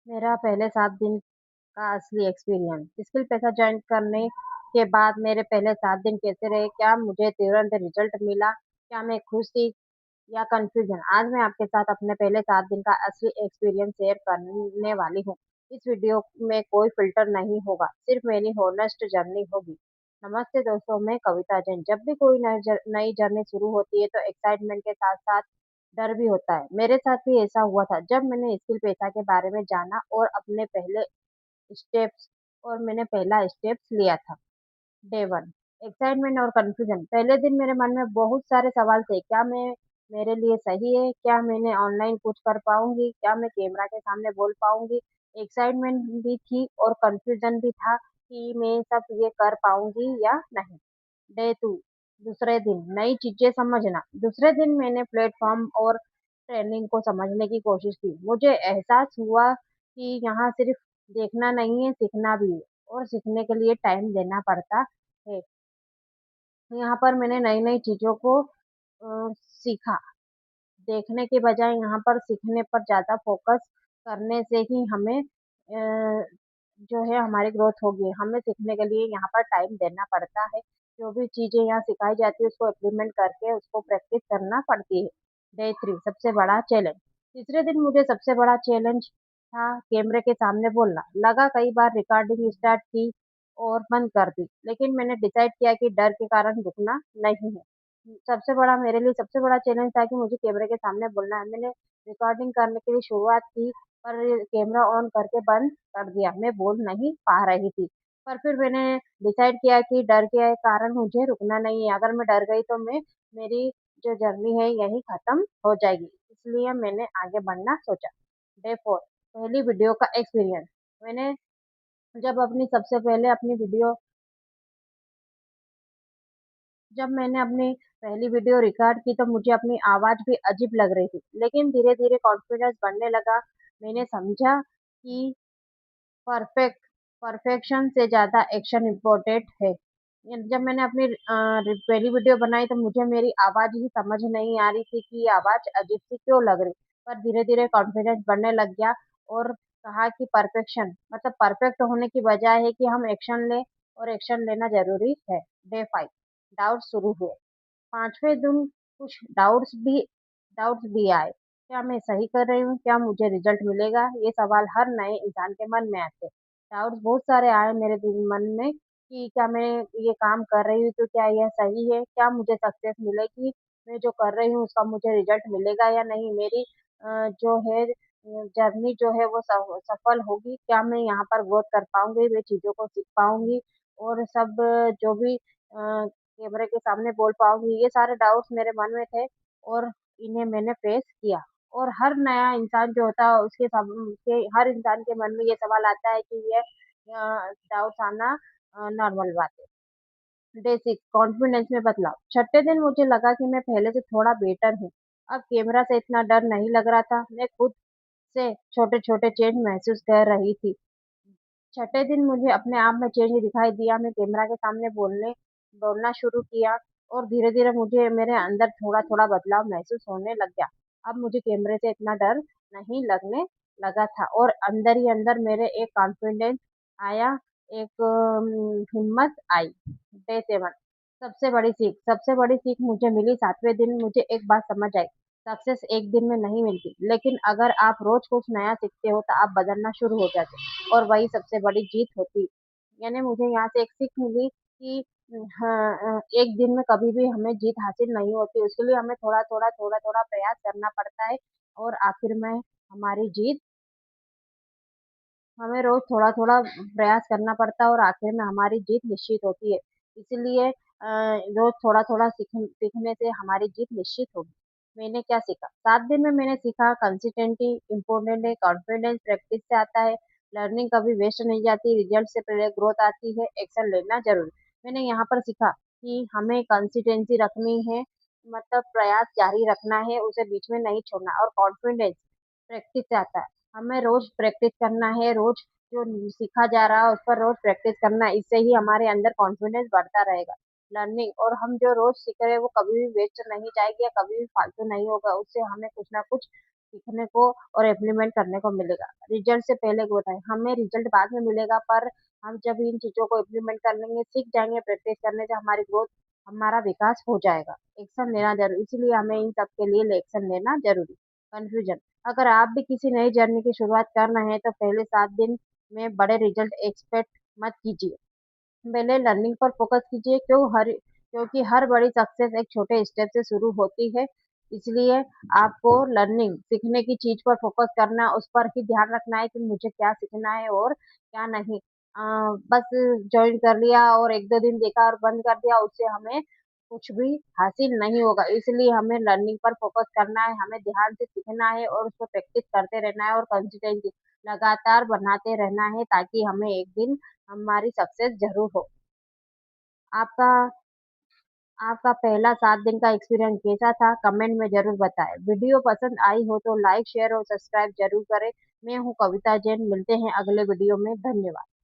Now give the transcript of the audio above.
मेरा पहले 7 दिन का असली एक्सपीरियंस। स्किल पेशा जॉइन करने के बाद मेरे पहले 7 दिन कैसे रहे? क्या मुझे तुरंत रिजल्ट मिला? क्या मैं खुश थी या कन्फ्यूजन? आज मैं आपके साथ अपने पहले 7 दिन का असली एक्सपीरियंस शेयर करने वाली हूँ। इस वीडियो में कोई फ़िल्टर नहीं होगा, सिर्फ़ मेरी हॉनेस्ट जर्नी होगी। नमस्ते दोस्तों, मैं कविता जैन। जब भी कोई नई जर्नी शुरू होती है तो एक्साइटमेंट के साथ-साथ डर भी होता है। मेरे साथ भी ऐसा हुआ था जब मैंने स्किल पेशा के बारे में जाना और अपने पहले स्टेप्स और मैंने पहला स्टेप्स लिया था। डे 1 एक्साइटमेंट और कन्फ्यूजन। पहले दिन मेरे मन में बहुत सारे सवाल थे। क्या मैं मेरे लिए सही है? क्या मैंने ऑनलाइन कुछ कर पाऊँगी? क्या मैं कैमरा के सामने बोल पाऊँगी? एक्साइटमेंट भी थी और कन्फ्यूजन भी था कि मैं सब ये कर पाऊँगी या नहीं। डे 2 दूसरे दिन नई चीज़ें समझना। दूसरे दिन मैंने प्लेटफ़ॉर्म और ट्रेनिंग को समझने की कोशिश की। मुझे एहसास हुआ कि यहाँ सिर्फ़ देखना नहीं है, सीखना भी है और सीखने के लिए टाइम देना पड़ता है। यहाँ पर मैंने नई-नई चीज़ों को सीखा। देखने के बजाय यहाँ पर सीखने पर ज़्यादा फ़ोकस करने से ही हमें जो है हमारी ग्रोथ होगी। हमें सीखने के लिए यहाँ पर टाइम देना पड़ता है। जो भी चीज़ें यहाँ सिखाई जाती है उसको इम्प्लीमेंट करके उसको प्रैक्टिस करना पड़ती है। डे 3 सबसे बड़ा चैलेंज। तीसरे दिन मुझे सबसे बड़ा चैलेंज था कैमरे के सामने बोलना। लगा कई बार रिकॉर्डिंग स्टार्ट की और बंद कर दी, लेकिन मैंने डिसाइड किया कि डर के कारण रुकना नहीं है। मेरे लिए सबसे बड़ा चैलेंज था कि मुझे कैमरे के सामने बोलना है। मैंने रिकॉर्डिंग करने के लिए शुरुआत की, पर कैमरा ऑन करके बंद कर दिया। मैं बोल नहीं पा रही थी। पर फिर मैंने डिसाइड किया कि डर के कारण मुझे रुकना नहीं है। अगर मैं डर गई तो मेरी जो जर्नी है यहीं खत्म हो जाएगी। इसलिए मैंने आगे बढ़ना सोचा। डे 4 पहली वीडियो का एक्सपीरियंस। मैंने जब अपनी सबसे पहले अपनी वीडियो जब मैंने अपनी पहली वीडियो रिकॉर्ड की तो मुझे अपनी आवाज़ भी अजीब लग रही थी, लेकिन धीरे-धीरे कॉन्फिडेंस बढ़ने लगा। मैंने समझा कि परफेक्ट परफेक्शन से ज़्यादा एक्शन इम्पोर्टेंट है। जब मैंने अपनी पहली वीडियो बनाई तो मुझे मेरी आवाज़ ही समझ नहीं आ रही थी कि ये आवाज़ अजीब-सी क्यों लग रही। पर धीरे-धीरे कॉन्फिडेंस बढ़ने लग गया और कहा कि परफेक्शन मतलब परफेक्ट होने की बजाय है कि हम एक्शन लें और एक्शन लेना ज़रूरी है। डे 5 डाउट शुरू हुए। 5वें दिन कुछ डाउट्स भी आए। क्या मैं सही कर रही हूँ? क्या मुझे रिज़ल्ट मिलेगा? ये सवाल हर नए इंसान के मन में आते हैं। डाउट्स बहुत सारे आए मेरे मन में कि क्या मैं ये काम कर रही हूँ तो क्या यह सही है? क्या मुझे सक्सेस मिलेगी? मैं जो कर रही हूँ उसका मुझे रिज़ल्ट मिलेगा या नहीं? मेरी जो है जर्नी जो है वो सफल होगी? क्या मैं यहाँ पर ग्रोथ कर पाऊँगी? मैं चीज़ों को सीख पाऊँगी? और सब जो भी कैमरे के सामने बोल पाऊँगी, ये सारे डाउट्स मेरे मन में थे और इन्हें मैंने फेस किया। और हर नया इंसान जो होता है उसके हर इंसान के मन में ये सवाल आता है कि ये डाउट्स आना नॉर्मल बात है। डे 6 कॉन्फिडेंस में बदलाव। छठे दिन मुझे लगा कि मैं पहले से थोड़ा बेटर हूँ। अब कैमरा से इतना डर नहीं लग रहा था। मैं खुद से छोटे-छोटे चेंज महसूस कर रही थी। छठे दिन मुझे अपने आप में चेंज दिखाई दिया। मैं कैमरा के सामने बोलना शुरू किया और धीरे-धीरे मुझे मेरे अंदर थोड़ा-थोड़ा बदलाव महसूस होने लग गया। अब मुझे कैमरे से इतना डर नहीं लगने लगा था और अंदर ही अंदर मेरे एक कॉन्फिडेंस आया, एक हिम्मत आई। डे 7 सबसे बड़ी सीख मुझे मिली 7वें दिन मुझे एक बात समझ आई, सक्सेस एक दिन में नहीं मिलती, लेकिन अगर आप रोज़ कुछ नया सीखते हो तो आप बदलना शुरू हो जाते हो और वही सबसे बड़ी जीत होती है। यानी मुझे यहाँ से एक सीख मिली कि हाँ एक दिन में कभी भी हमें जीत हासिल नहीं होती, उसके लिए हमें थोड़ा-थोड़ा प्रयास करना पड़ता है और आखिर में हमारी जीत हमें रोज़ थोड़ा-थोड़ा प्रयास करना पड़ता है और आखिर में हमारी जीत निश्चित होती है। इसीलिए रोज़ थोड़ा-थोड़ा सीखने से हमारी जीत निश्चित होगी। मैंने क्या सीखा? 7 दिन में मैंने सीखा कंसिस्टेंटी इम्पोर्टेंट है, कॉन्फिडेंस प्रैक्टिस से आता है, लर्निंग कभी वेस्ट नहीं जाती, रिजल्ट से पहले ग्रोथ आती है, एक्शन लेना ज़रूरी। मैंने यहाँ पर सीखा कि हमें कंसिस्टेंसी रखनी है, मतलब प्रयास जारी रखना है, उसे बीच में नहीं छोड़ना और कॉन्फिडेंस प्रैक्टिस से आता है। हमें रोज़ प्रैक्टिस करना है, रोज़ जो सीखा जा रहा है उस पर रोज़ प्रैक्टिस करना है, इससे ही हमारे अंदर कॉन्फिडेंस बढ़ता रहेगा। लर्निंग और हम जो रोज़ सीख रहे हैं वो कभी भी वेस्ट नहीं जाएगी या कभी भी फालतू नहीं होगा, उससे हमें कुछ ना कुछ सीखने को और इम्प्लीमेंट करने को मिलेगा। रिजल्ट से पहले को बताएँ, हमें रिजल्ट बाद में मिलेगा पर हम जब इन चीज़ों को इम्प्लीमेंट कर लेंगे, सीख जाएँगे प्रैक्टिस करने से हमारी ग्रोथ हमारा विकास हो जाएगा। एक्शन लेना ज़रूरी इसीलिए हमें इन सब के लिए एक्शन लेना ज़रूरी। कन्फ्यूज़न अगर आप भी किसी नई जर्नी की शुरुआत कर रहे हैं, तो पहले 7 दिन में बड़े रिजल्ट एक्सपेक्ट मत कीजिए। पहले लर्निंग पर फोकस कीजिए क्योंकि हर बड़ी सक्सेस एक छोटे स्टेप से शुरू होती है। इसलिए आपको लर्निंग सीखने की चीज़ पर फोकस करना, उस पर ही ध्यान रखना है कि मुझे क्या सीखना है और क्या नहीं। बस जॉइन कर लिया और 1-2 दिन देखा और बंद कर दिया, उससे हमें कुछ भी हासिल नहीं होगा। इसलिए हमें लर्निंग पर फोकस करना है, हमें ध्यान से सीखना है और उसको प्रैक्टिस करते रहना है और कंसिस्टेंसी लगातार बनाते रहना है ताकि हमें एक दिन हमारी सक्सेस ज़रूर हो। आपका आपका पहला 7 दिन का एक्सपीरियंस कैसा था? कमेंट में ज़रूर बताएँ। वीडियो पसंद आई हो तो लाइक, शेयर और सब्सक्राइब ज़रूर करें। मैं हूँ कविता जैन, मिलते हैं अगले वीडियो में। धन्यवाद।